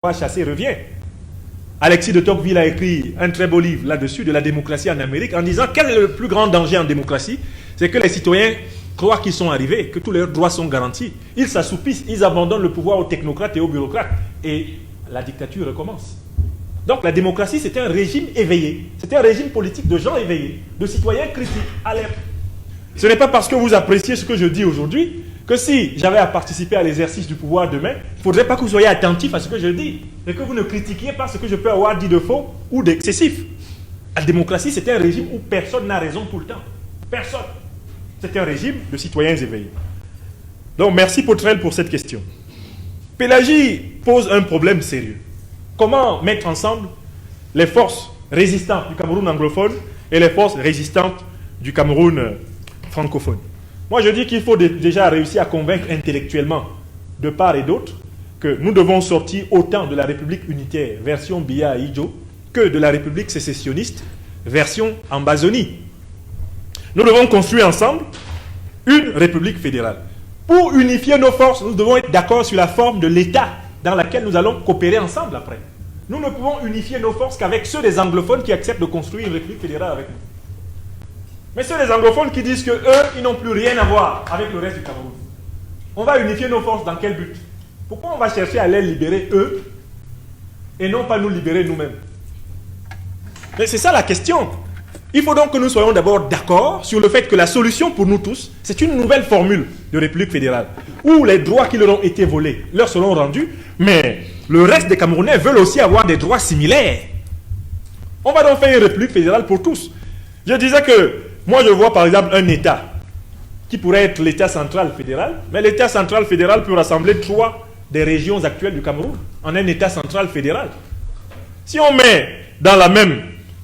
chasser revient. Alexis de Tocqueville a écrit un très beau livre là-dessus, de la démocratie en Amérique, en disant quel est le plus grand danger en démocratie, c'est que les citoyens croient qu'ils sont arrivés, que tous leurs droits sont garantis. Ils s'assoupissent, ils abandonnent le pouvoir aux technocrates et aux bureaucrates. Et la dictature recommence. Donc la démocratie, c'est un régime éveillé. C'est un régime politique de gens éveillés, de citoyens critiques, alertes. Ce n'est pas parce que vous appréciez ce que je dis aujourd'hui que si j'avais à participer à l'exercice du pouvoir demain, il ne faudrait pas que vous soyez attentifs à ce que je dis et que vous ne critiquiez pas ce que je peux avoir dit de faux ou d'excessif. La démocratie, c'est un régime où personne n'a raison tout le temps. Personne. C'est un régime de citoyens éveillés. Donc, merci Potrel pour cette question. Pélagie pose un problème sérieux. Comment mettre ensemble les forces résistantes du Cameroun anglophone et les forces résistantes du Cameroun francophone? Moi, je dis qu'il faut déjà réussir à convaincre intellectuellement, de part et d'autre, que nous devons sortir autant de la République unitaire, version Biya Ijo, que de la République sécessionniste, version Ambazonie. Nous devons construire ensemble une République fédérale. Pour unifier nos forces, nous devons être d'accord sur la forme de l'État dans laquelle nous allons coopérer ensemble après. Nous ne pouvons unifier nos forces qu'avec ceux des anglophones qui acceptent de construire une République fédérale avec nous. Mais ceux des anglophones qui disent qu'eux, ils n'ont plus rien à voir avec le reste du Cameroun. On va unifier nos forces dans quel but? Pourquoi on va chercher à les libérer eux et non pas nous libérer nous-mêmes? Mais c'est ça la question. Il faut donc que nous soyons d'abord d'accord sur le fait que la solution pour nous tous, c'est une nouvelle formule de République fédérale, où les droits qui leur ont été volés leur seront rendus, mais le reste des Camerounais veulent aussi avoir des droits similaires. On va donc faire une République fédérale pour tous. Je disais que moi, je vois par exemple un État qui pourrait être l'État central fédéral, mais l'État central fédéral peut rassembler 3 des régions actuelles du Cameroun en un État central fédéral. Si on met dans la même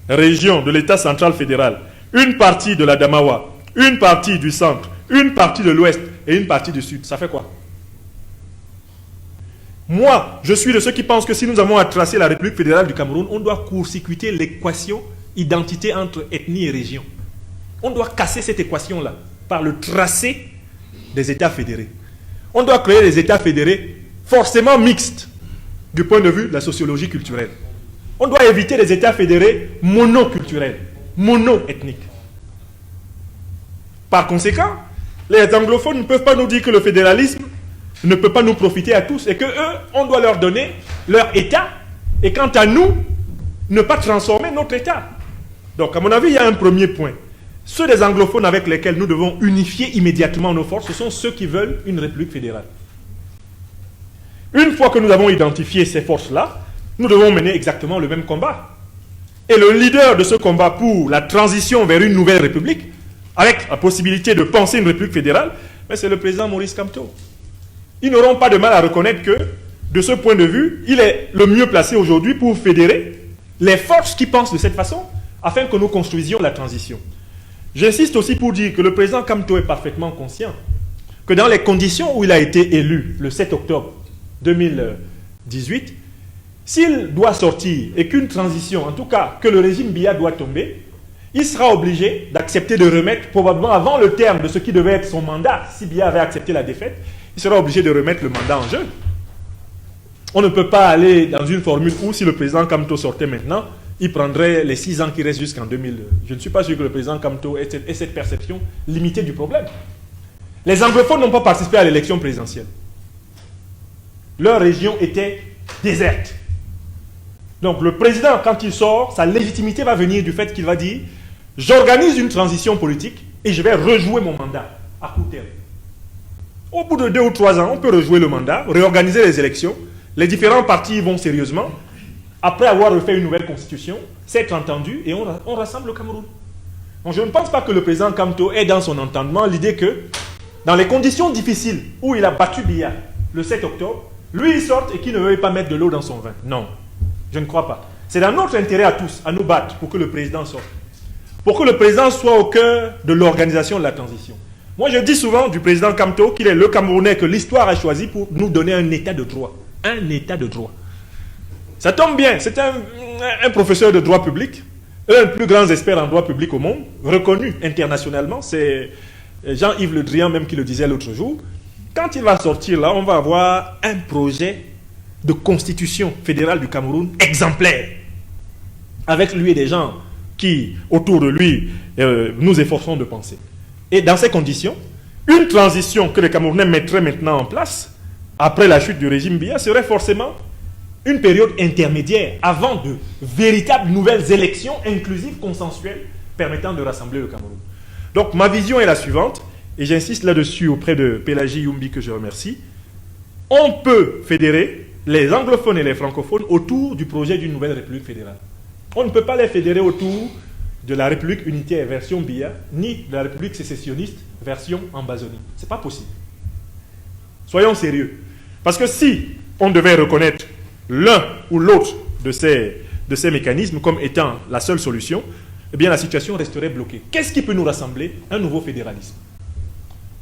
région de l'État central fédéral une partie de la Damawa, une partie du centre, une partie de l'ouest et une partie du sud, ça fait quoi? Moi, je suis de ceux qui pensent que si nous avons à tracer la République fédérale du Cameroun, on doit court-circuiter l'équation identité entre ethnie et région. On doit casser cette équation-là par le tracé des États fédérés. On doit créer des États fédérés forcément mixtes du point de vue de la sociologie culturelle. On doit éviter les États fédérés monoculturels, mono-ethniques. Par conséquent, les anglophones ne peuvent pas nous dire que le fédéralisme ne peut pas nous profiter à tous et qu'eux, on doit leur donner leur État et quant à nous, ne pas transformer notre État. Donc, à mon avis, il y a un premier point. Ceux des anglophones avec lesquels nous devons unifier immédiatement nos forces, ce sont ceux qui veulent une république fédérale. Une fois que nous avons identifié ces forces-là, nous devons mener exactement le même combat. Et le leader de ce combat pour la transition vers une nouvelle république, avec la possibilité de penser une république fédérale, c'est le président Maurice Kamto. Ils n'auront pas de mal à reconnaître que, de ce point de vue, il est le mieux placé aujourd'hui pour fédérer les forces qui pensent de cette façon, afin que nous construisions la transition. J'insiste aussi pour dire que le président Kamto est parfaitement conscient que dans les conditions où il a été élu le 7 octobre 2018, s'il doit sortir et qu'une transition, en tout cas que le régime Biya doit tomber, il sera obligé d'accepter de remettre, probablement avant le terme de ce qui devait être son mandat, si Biya avait accepté la défaite, il sera obligé de remettre le mandat en jeu. On ne peut pas aller dans une formule où si le président Kamto sortait maintenant, il prendrait les 6 ans qui restent jusqu'en 2000. Je ne suis pas sûr que le président Kamto ait cette perception limitée du problème. Les anglophones n'ont pas participé à l'élection présidentielle. Leur région était déserte. Donc le président, quand il sort, sa légitimité va venir du fait qu'il va dire « J'organise une transition politique et je vais rejouer mon mandat à court terme. » Au bout de 2 ou 3 ans, on peut rejouer le mandat, réorganiser les élections. Les différents partis vont sérieusement. Après avoir refait une nouvelle constitution, s'être entendu et on rassemble le Cameroun. Donc je ne pense pas que le président Kamto ait dans son entendement l'idée que, dans les conditions difficiles où il a battu Biya le 7 octobre, lui il sorte et qu'il ne veuille pas mettre de l'eau dans son vin. Non, je ne crois pas. C'est dans notre intérêt à tous, à nous battre pour que le président sorte. Pour que le président soit au cœur de l'organisation de la transition. Moi je dis souvent du président Kamto qu'il est le Camerounais que l'histoire a choisi pour nous donner un état de droit. Un état de droit. Ça tombe bien, c'est un professeur de droit public, un des plus grands experts en droit public au monde, reconnu internationalement, c'est Jean-Yves Le Drian même qui le disait l'autre jour. Quand il va sortir là, on va avoir un projet de constitution fédérale du Cameroun exemplaire. Avec lui et des gens qui, autour de lui, nous efforçons de penser. Et dans ces conditions, une transition que les Camerounais mettraient maintenant en place, après la chute du régime Biya, serait forcément une période intermédiaire avant de véritables nouvelles élections inclusives, consensuelles, permettant de rassembler le Cameroun. Donc ma vision est la suivante, et j'insiste là-dessus auprès de Pélagie Youmbi que je remercie. On peut fédérer les anglophones et les francophones autour du projet d'une nouvelle République fédérale. On ne peut pas les fédérer autour de la République unitaire version Biya, ni de la République sécessionniste version Ambazonie. Ce n'est pas possible. Soyons sérieux. Parce que si on devait reconnaître l'un ou l'autre de ces mécanismes comme étant la seule solution, eh bien la situation resterait bloquée. Qu'est-ce qui peut nous rassembler? Un nouveau fédéralisme.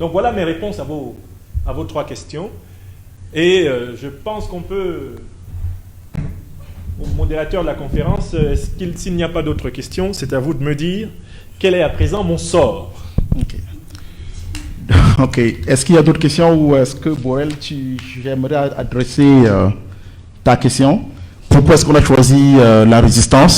Donc voilà mes réponses à vos 3 questions. Et je pense qu'on peut... Au modérateur de la conférence, s'il n'y a pas d'autres questions, c'est à vous de me dire quel est à présent mon sort. Ok. Est-ce qu'il y a d'autres questions ou est-ce que, Borel, j'aimerais adresser ta question? Pourquoi est-ce qu'on a choisi la résistance?